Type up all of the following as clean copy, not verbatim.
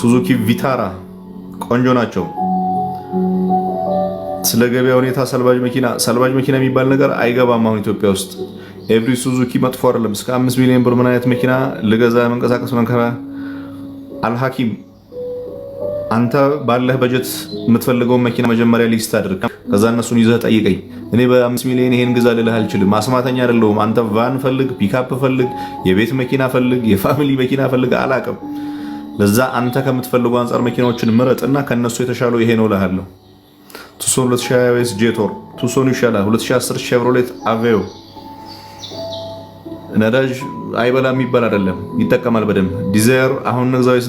ሱዙኪ ቪታራ ቆንጆ ናቸው። ስለ ገበያ ሁኔታ ሰልባጅ መኪና የሚባል ነገር አይገባም አሁን ኢትዮጵያ ውስጥ። ኤቭሪ ሱዙኪ መጥፎ አይደለም። እስከ 5 ሚሊዮን ብር ምን አይነት መኪና ልገዛ መንቀሳቀስ መንከራ አልሐኪም አንተ ባለህ በጀት የምትፈልገውን መኪና መጀመሪያ ሊስት አድርግ። ከዛ እነሱን ይዘህ ጠይቀኝ። እኔ በ5 ሚሊዮን ይሄን ግዛ ልልህ አልችልም። አስማተኛ አይደለሁም። አንተ ቫን ፈልግ፣ ፒካፕ ፈልግ፣ የቤት መኪና ፈልግ፣ የፋሚሊ መኪና ፈልግ አላቅም። ለዛ አንተ ከምትፈልገው አንጻር መኪናዎችን ምረጥና ከነሱ የተሻለው ይሄ ነው እልሃለሁ። ቱሶን 2020 ጄቶር ቱሶን ይሻላል። 2010 ሼቭሮሌት አቬዮ ነዳጅ አይበላም የሚባል አይደለም፣ ይጠቀማል በደንብ። ዲዛይር አሁን ነግዛዊ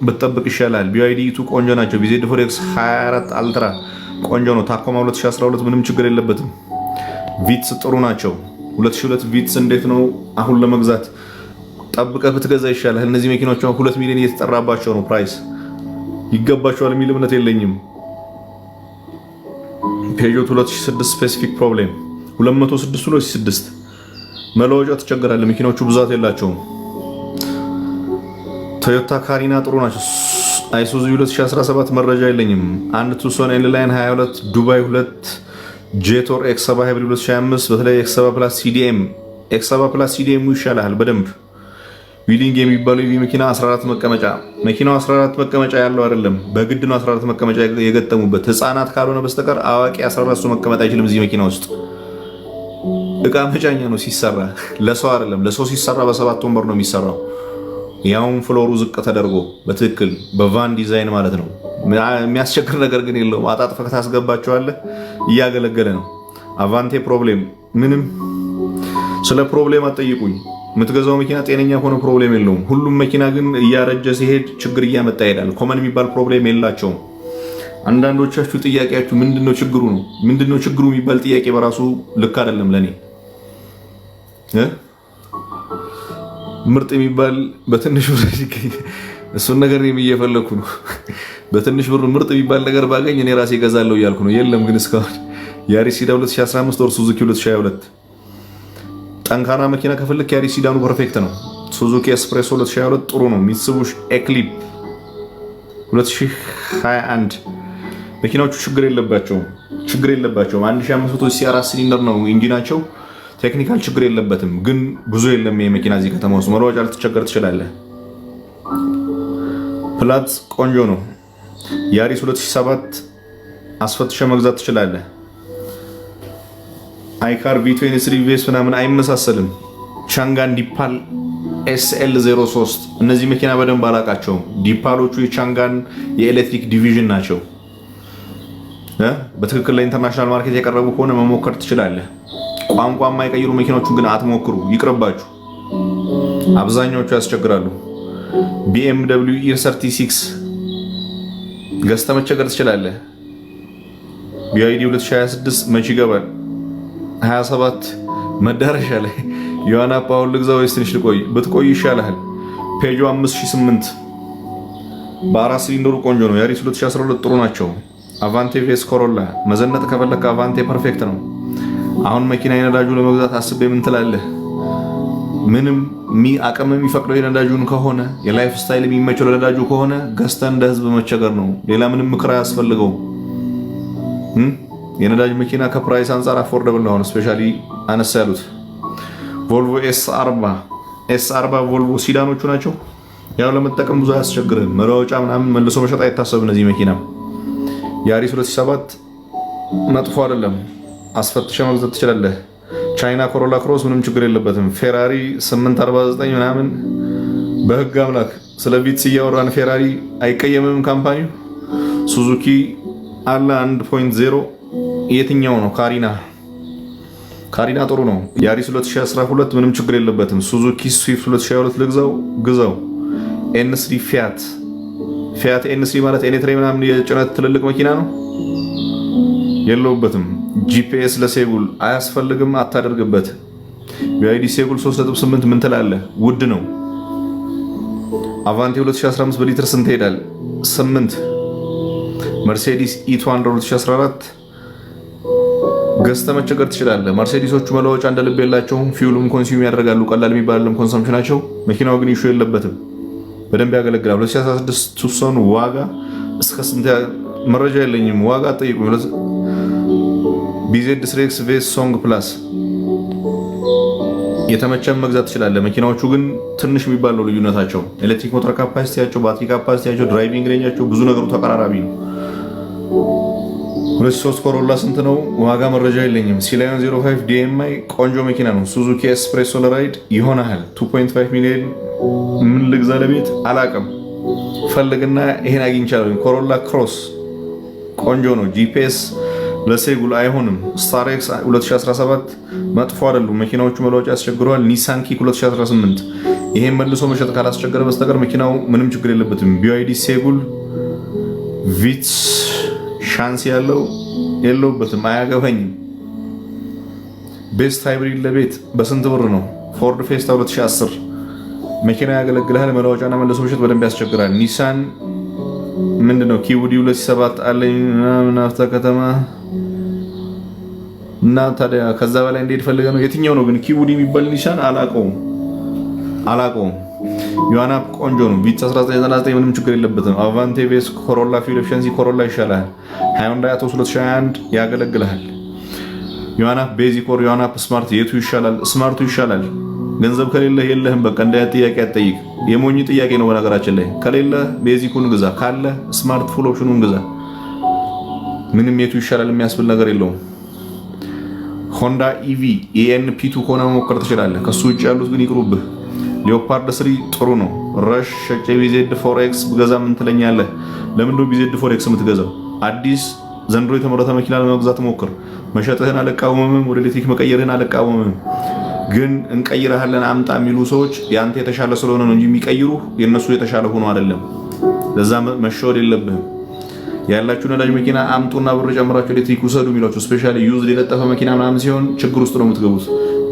ብትጠብቅ ይሻላል። ቢዋይዲ ቱ ቆንጆ ናቸው። ቢዜድ ፎሬክስ 24 አልትራ ቆንጆ ነው። ታኮማ 2012 ምንም ችግር የለበትም። ቪትስ ጥሩ ናቸው። 2002 ቪትስ እንዴት ነው አሁን ለመግዛት ጠብቀህ ብትገዛ ይሻላል። እነዚህ መኪናዎች 2 ሚሊዮን እየተጠራባቸው ነው። ፕራይስ ይገባቸዋል የሚል እምነት የለኝም። ፔጆት 2006 ስፔሲፊክ ፕሮብሌም 206 መለወጫ ትቸገራለህ። መኪናዎቹ ብዛት የላቸውም። ቶዮታ ካሪና ጥሩ ናቸው። አይሱዙ 2017 መረጃ የለኝም። አንድ ቱሶን ኤንላይን 22 ዱባይ 2 ጄቶር ኤክስ7 ሃይብሪድ 2025 በተለይ ኤክስ7 ፕላስ ሲዲኤም ኤክስ7 ፕላስ ሲዲኤም ይሻላል በደንብ። ዊሊንግ የሚባለው የቪ መኪና 14 መቀመጫ መኪናው 14 መቀመጫ ያለው አይደለም፣ በግድ ነው 14 መቀመጫ የገጠሙበት። ህፃናት ካልሆነ በስተቀር አዋቂ 14 መቀመጥ አይችልም እዚህ መኪና ውስጥ። እቃ መጫኛ ነው ሲሰራ፣ ለሰው አይደለም። ለሰው ሲሰራ በ7 ወንበር ነው የሚሰራው፣ ያውም ፍሎሩ ዝቅ ተደርጎ በትክክል በቫን ዲዛይን ማለት ነው። የሚያስቸግር ነገር ግን የለውም። አጣጥፈህ ታስገባቸዋለህ፣ እያገለገለ ነው። አቫንቴ ፕሮብሌም ምንም ስለ ፕሮብሌም አትጠይቁኝ። የምትገዛው መኪና ጤነኛ ሆነ ፕሮብሌም የለውም። ሁሉም መኪና ግን እያረጀ ሲሄድ ችግር እያመጣ ይሄዳል። ኮመን የሚባል ፕሮብሌም የላቸውም። አንዳንዶቻችሁ ጥያቄያችሁ ምንድነው ችግሩ ነው። ምንድነው ችግሩ የሚባል ጥያቄ በራሱ ልክ አይደለም ለኔ። ምርጥ የሚባል በትንሽ ብር እሱን ነገር እኔም እየፈለኩ ነው። በትንሽ ብር ምርጥ የሚባል ነገር ባገኝ እኔ ራሴ እገዛለሁ እያልኩ ነው። የለም ግን እስካሁን ያሪስ ሲዳ 2015 ወር ሱዙኪ 2022 ጠንካራ መኪና ከፈለክ ያሪስ ሲዳኑ ፐርፌክት ነው። ሱዙኪ ኤስፕሬሶ 2022 ጥሩ ነው። ሚትሱቢሺ ኤክሊፕ 2021 መኪናዎቹ ችግር የለባቸውም። 1500 ሲአር ሲሊንደር ነው ኢንጂናቸው። ቴክኒካል ችግር የለበትም። ግን ብዙ የለም ይሄ መኪና እዚህ ከተማ ውስጥ መለወጫ ልትቸገር ትችላለህ። ፕላት ቆንጆ ነው። ያሪስ 2007 አስፈትሸ መግዛት ትችላለህ። አይካር V23 ቬስ ምናምን አይመሳሰልም። ቻንጋን ዲፓል SL 03 እነዚህ መኪና በደንብ አላቃቸውም። ዲፓሎቹ የቻንጋን የኤሌክትሪክ ዲቪዥን ናቸው። በትክክል ለኢንተርናሽናል ማርኬት የቀረቡ ከሆነ መሞከር ትችላለህ። ቋንቋ የማይቀይሩ መኪናዎቹን ግን አትሞክሩ፣ ይቅርባችሁ። አብዛኛዎቹ ያስቸግራሉ። BMW E36 ገዝተህ መቸገር ትችላለህ። BYD 2026 መቼ ይገባል? 27 መዳረሻ ላይ ዮሐና ፓውል ልግዛ ወይስ ትንሽ ልቆይ? ብትቆይ ይሻላል። ፔጆ 5008 በ4 ሲሊንደሩ ቆንጆ ነው። ያሪስ 2012 ጥሩ ናቸው። አቫንቴ ቬስ ኮሮላ መዘነጥ ከፈለክ አቫንቴ ፐርፌክት ነው። አሁን መኪና የነዳጁ ለመግዛት አስቤ ምን ትላለህ? ምንም አቅም የሚፈቅደው የነዳጁን ከሆነ የላይፍ ስታይል የሚመቸው ለነዳጁ ከሆነ ገዝተህ እንደ ህዝብ መቸገር ነው። ሌላ ምንም ምክር አያስፈልገውም። የነዳጅ መኪና ከፕራይስ አንጻር አፎርደብል ነው። ስፔሻሊ አነሳ ያሉት ቮልቮ S40 ቮልቮ ሲዳኖቹ ናቸው። ያው ለመጠቀም ብዙ አያስቸግርም። መለወጫ ምናምን መልሶ መሸጥ አይታሰብም። እነዚህ መኪና ያሪስ 2007 መጥፎ አይደለም። አስፈትሸ መግዛት ትችላለህ። ቻይና ኮሮላ ክሮስ ምንም ችግር የለበትም። ፌራሪ 849 ምናምን በህግ አምላክ ስለ ቪትስ እያወራን ፌራሪ አይቀየምም ካምፓኒው። ሱዙኪ አለ 1.0 የትኛው ነው? ካሪና ጥሩ ነው። ያሪስ 2012 ምንም ችግር የለበትም። ሱዙኪ ስዊፍት 2022 ልግዛው ግዛው። ኤን3 ፊያት ኤን3 ማለት ኤኔትሬ ምናምን የጭነት ትልልቅ መኪና ነው። የለውበትም። ጂፒኤስ ለሴጉል አያስፈልግም፣ አታደርግበት። ቢአይዲ ሴጉል 3.8 ምን ትላለህ? ውድ ነው። አቫንቴ 2015 በሊትር ስንት ይሄዳል? 8። መርሴዲስ E200 2014 ገዝተህ መቸገር ትችላለህ። መርሴዲሶቹ መለወጫ እንደ ልብ የላቸውም። ፊውሉም ኮንሱም ያደርጋሉ። ቀላል የሚባልም ኮንሰምፕሽናቸው። መኪናው ግን ኢሹ የለበትም። በደንብ ያገለግላል። 2016 ቱሶን ዋጋ እስከ ስንት መረጃ የለኝም። ዋጋ ጠይቁ። ቢዜድ ስሬክስ ቬስ ሶንግ ፕላስ የተመቸን መግዛት ትችላለህ። መኪናዎቹ ግን ትንሽ የሚባለው ልዩነታቸው ኤሌክትሪክ ሞተር ካፓሲቲያቸው፣ ባትሪ ካፓሲቲያቸው፣ ድራይቪንግ ሬንጃቸው ብዙ ነገሩ ተቀራራቢ ነው። 23 ኮሮላ ስንት ነው? ዋጋ መረጃ የለኝም። ሲላዮን 05 ዲኤምአይ ቆንጆ መኪና ነው። ሱዙኪ ኤስፕሬሶ ለራይድ ይሆናል። 2.5 ሚሊዮን ምን ልግዛ ለቤት አላቅም። ፈልግና ይሄን አግኝቻለሁ። ኮሮላ ክሮስ ቆንጆ ነው። ጂፒኤስ ለሴጉል አይሆንም። ስታሬክስ 2017 መጥፎ አይደሉም መኪናዎቹ፣ መለዋወጫ ያስቸግረዋል። ኒሳን ኪክ 2018 ይሄን መልሶ መሸጥ ካላስቸገረ በስተቀር መኪናው ምንም ችግር የለበትም። ቢዋይዲ ሴጉል ቪትስ ሻንስ ያለው የለውበትም፣ አያገባኝም። ቤስት ሃይብሪድ ለቤት በስንት ብር ነው? ፎርድ ፌስታ 2010 መኪና ያገለግልሃል፣ መለዋወጫና መልሶ መሸጥ በደንብ ያስቸግራል። ኒሳን ምንድነው? ኪውዲ 2007 አለኝ ናፍታ ከተማ እና ታዲያ ከዛ በላይ እንዴት ፈልገህ ነው? የትኛው ነው ግን ኪውዲ የሚባል ኒሳን? አላውቀውም። ዮሐናፕ ቆንጆ ነው። ቪትስ 1999 ምንም ችግር የለበትም። አቫንቴ ቬስ ኮሮላ ፊውል ኤፊሽንሲ ኮሮላ ይሻላል። ሃይንዳይ አቶስ 2021 ያገለግልሃል። ዮሐናፕ ቤዚክ ኦር ዮሐናፕ ስማርት የቱ ይሻላል? ስማርቱ ይሻላል። ገንዘብ ከሌለ የለህም በቃ እንደ ጥያቄ አትጠይቅ። የሞኝ ጥያቄ ነው በነገራችን ላይ። ከሌለ ቤዚኩን ግዛ፣ ካለ ስማርት ፉል ኦፕሽኑን ግዛ። ምንም የቱ ይሻላል የሚያስብል ነገር የለውም። ሆንዳ ኢቪ ኤንፒ2 ከሆነ መሞከር ትችላለህ። ከሱ ውጭ ያሉት ግን ይቅሩብህ። ሊዮፓርድ 3 ጥሩ ነው። ረሽ ሸጬ ቢዜድ ፎሬክስ ብገዛ ምን ትለኛለህ? ለምን ነው ቢዜድ ፎሬክስ የምትገዛው? አዲስ ዘንድሮ የተመረተ መኪና ለመግዛት ሞክር። መሸጥህን አልቃወምም፣ ወደ ኤሌክትሪክ መቀየርህን አልቃወምም። ግን እንቀይረሃለን አምጣ የሚሉ ሰዎች ያንተ የተሻለ ስለሆነ ነው እንጂ የሚቀይሩ የነሱ የተሻለ ሆኖ አይደለም። ለዛ መሸወድ የለብህም። ያላችሁ ነዳጅ መኪና አምጡና ብር ጨምራችሁ ኤሌክትሪክ ውሰዱ የሚሏችሁ ስፔሻሊ ዩዝድ የለጠፈ መኪና ምናምን ሲሆን ችግር ውስጥ ነው የምትገቡት።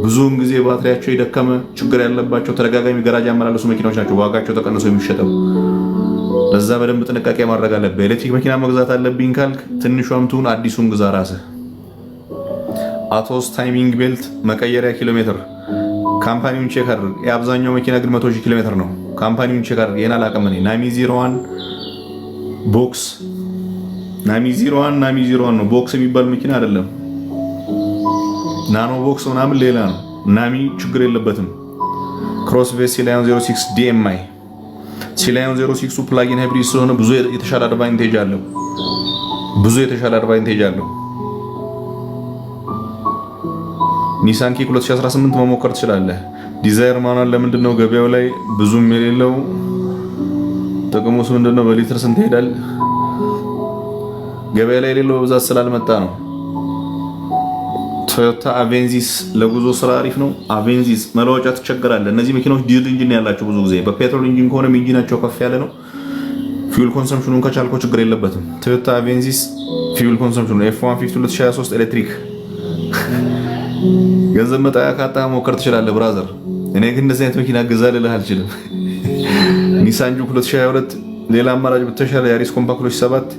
ብዙውን ጊዜ ባትሪያቸው የደከመ ችግር ያለባቸው ተደጋጋሚ ገራጅ ያመላለሱ መኪናዎች ናቸው ዋጋቸው ተቀንሶ የሚሸጠው። ለዛ በደንብ ጥንቃቄ ማድረግ አለብህ። ኤሌክትሪክ መኪና መግዛት አለብኝ ካልክ ትንሿም ትሁን አዲሱን ግዛ ራስህ። አቶስ ታይሚንግ ቤልት መቀየሪያ ኪሎ ሜትር ካምፓኒውን ቼክ አድርግ። የአብዛኛው መኪና ግን 100,000 ኪሎ ሜትር ነው። ካምፓኒውን ቼክ አድርግ። ይሄን አላውቅም እኔ። ናሚ 01 ቦክስ ናሚ 01 ነው። ቦክስ የሚባል መኪና አይደለም። ናኖ ቦክስ ምናምን ሌላ ነው። ናሚ ችግር የለበትም። ክሮስ ቬስ ሲላዮን 06 ዲኤምአይ ሲላዮን 06ቱ ፕላጊን ሃይብሪድ ስለሆነ ብዙ የተሻለ አድቫንቴጅ አለው። ኒሳን ኪክ 2018 መሞከር ትችላለህ። ዲዛይር ማኑዋል ለምንድን ነው ገበያው ላይ ብዙም የሌለው? ጥቅሙስ ምንድነው? በሊትር ስንት ይሄዳል? ገበያ ላይ የሌለው በብዛት ስላልመጣ ነው። ቶዮታ አቬንዚስ ለጉዞ ስራ አሪፍ ነው። አቬንዚስ መለዋወጫ ትቸገራለህ። እነዚህ መኪናዎች ዲዝል ኢንጂን ያላቸው ብዙ ጊዜ በፔትሮል ኢንጂን ከሆነ ኢንጂናቸው ከፍ ያለ ነው። ፊውል ኮንሰምፕሽኑን ከቻልከው ችግር የለበትም። ቶዮታ አቬንዚስ ፊውል ኮንሰምፕሽኑ F150 2023 ኤሌክትሪክ ገንዘብ መጣያ ካጣ ሞከር ትችላለህ ብራዘር። እኔ ግን እንደዚህ አይነት መኪና ገዛ ልልህ አልችልም። ኒሳን ጁክ 2022 ሌላ አማራጭ ብትሻለ ያሪስ ኮምፓክት 2007